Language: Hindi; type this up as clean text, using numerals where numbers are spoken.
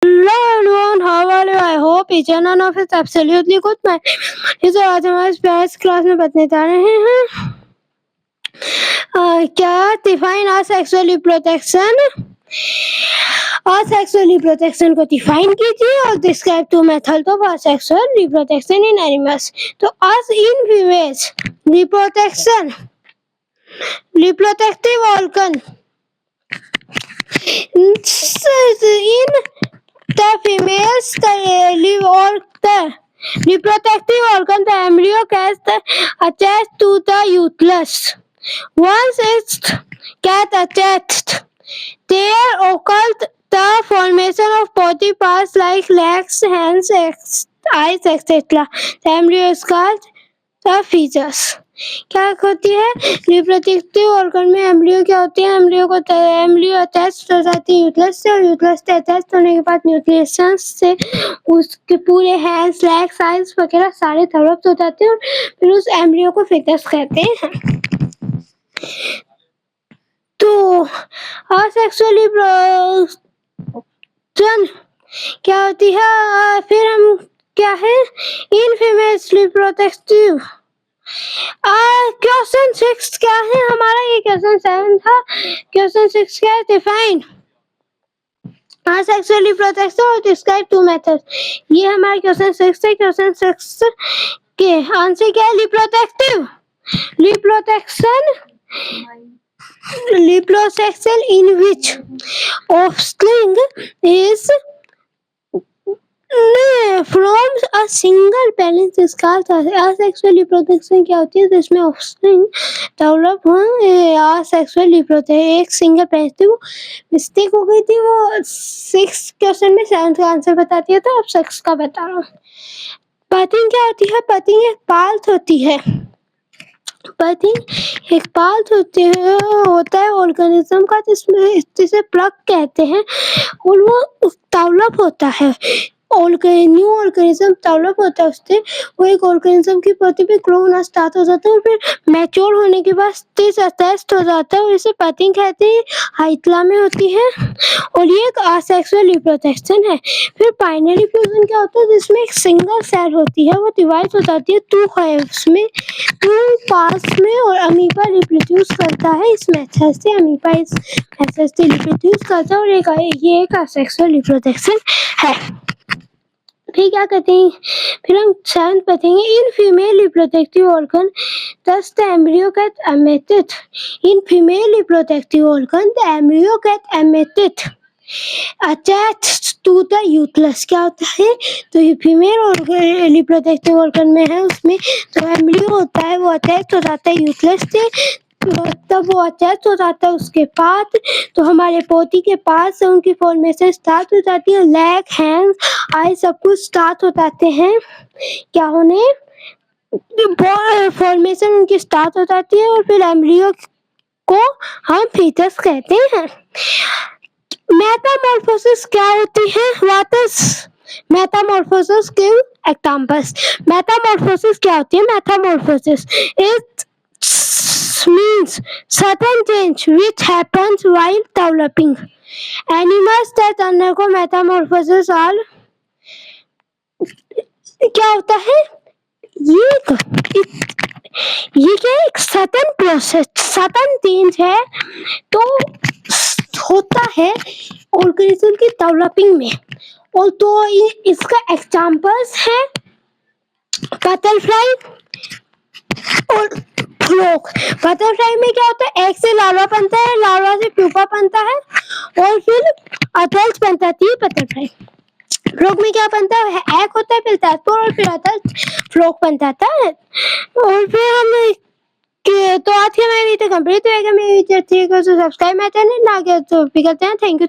Hello everyone, how are you? I hope each and one of us absolutely good. मैं इस आज हमारे स्पेस क्लास में बताने जा रहे हैं क्या define asexual reproduction. Asexual reproduction को डिफाइन कीजिए और describe two method of asexual reproduction in animals. तो as in females, reproductive organ in the females, the reproductive organ, the embryo gets attached to the uterus. Once it gets attached, there occurs the formation of body parts like legs, hands, eyes, etc. The embryo is called the fetus. क्या होती है रिप्रोडक्टिव ऑर्गन में? एम्ब्रियो क्या होती है? एम्ब्रियो अटैच हो जाती है यूट्रस से, और यूट्रस से अटैच होने के बाद न्यूक्लियस से उसके पूरे हैंड्स, लेग्स, आइज वगैरह सारे डेवलप हो जाते हैं और फिर उस एम्ब्रियो को fetus कहते हैं. तो asexual reproduction क्या होती है? फिर हम क्या है इन फीमेल्स रिप्रोडक्टिव. क्वेश्चन 6 क्या है हमारा? ये क्वेश्चन 7 था. क्वेश्चन 6 क्या है? डिफाइन asexual reproduction और डिस्क्राइब टू मेथड. ये हमारा क्वेश्चन 6 है. क्वेश्चन 6 के आंसर क्या है? reproduction in which offspring is from a single parent is called asexual reproduction. क्या होती है? जिसमें offspring डेवलप हो asexual reproduction. एक सिंगल पेरेंट थी, वो मिस्टेक हो गई थी. वो 6 क्वेश्चन में 7 का आंसर बता दिया था, अब 6 का बता रहा हूँ. पतिंग क्या होती है? पतिंग एक पाल्स होती है. पतिंग एक पाल्स होता है ऑर्गेनिज्म का, जिसे प्लग कहते हैं, और वो डेवलप होता है. न्यू ऑर्गेनिज्म डेवलप होता है उससे. वो एक ऑर्गेनिज्म की प्रति पे ग्रो होना स्टार्ट हो जाता है और फिर मैच्योर होने के बाद अटैच्ड हो जाता है और इसे पतिंग कहते हैं. हाइड्रा में होती है और ये एक असेक्सुअल रिप्रोडक्शन है. फिर बाइनरी फ्यूजन क्या होता है? जिसमें एक सिंगल सेल होती है, वो डिवाइड हो जाती है 2 हाइव्स में, 2 पार्ट्स में, और अमीबा रिप्रोड्यूस करता है इस मेथड से. अमीबा इस मेथड से रिप्रोड्यूस करता है और ये एक असेक्सुअल रिप्रोडक्शन है. फिर क्या कहते हैं? फिर हम 7 पढ़ेंगे. In female reproductive organ thus the embryo gets emitted. In female reproductive organ, the embryo gets emitted attached to the uterus. क्या होता है? तो ये फीमेल रिप्रोडक्टिव ऑर्गन में है, उसमें तो एम्ब्रियो होता है, वो अटैच हो जाता है यूटरस से. तब वो अटैच हो जाता है उसके बाद, तो हमारे पोती के पास से उनकी फॉर्मेशन स्टार्ट हो जाती है. लेग, हैंड, आई सब कुछ स्टार्ट हो जाते हैं. क्या होने? फॉर्मेशन उनकी स्टार्ट हो जाती है और फिर एम्ब्रियो को हम फीटस कहते हैं. मेटामॉर्फोसिस क्या होती है? मेटामॉर्फोसिस के एग्जांपल्स. मेटामॉर्फोसिस क्या होती है? Metamorphosis it means certain change which happens while developing. Animals that undergo metamorphosis are क्या होता है? ये क्या एक सडन प्रोसेस, सडन चेंज है, तो होता है ऑर्गेनिज्म की डेवलपिंग में. और तो इसका एग्जांपल्स है बटरफ्लाई और फ्रॉग. बटरफ्लाई में क्या होता है? एग से लार्वा बनता है, लार्वा से प्यूपा बनता है और फिर अडल्ट बनता है बटरफ्लाई. फ्रॉग में क्या बनता है? एग होता है, फिर टैडपोल और फिर अडल्ट फ्रॉग बनता है. और फिर हम तो आज की हमारी वीडियो कंप्लीट हो गया. मेरी वीडियो अच्छी है तो सब्सक्राइब मेरा चैनल ना किया तो भी करते हैं. Thank you.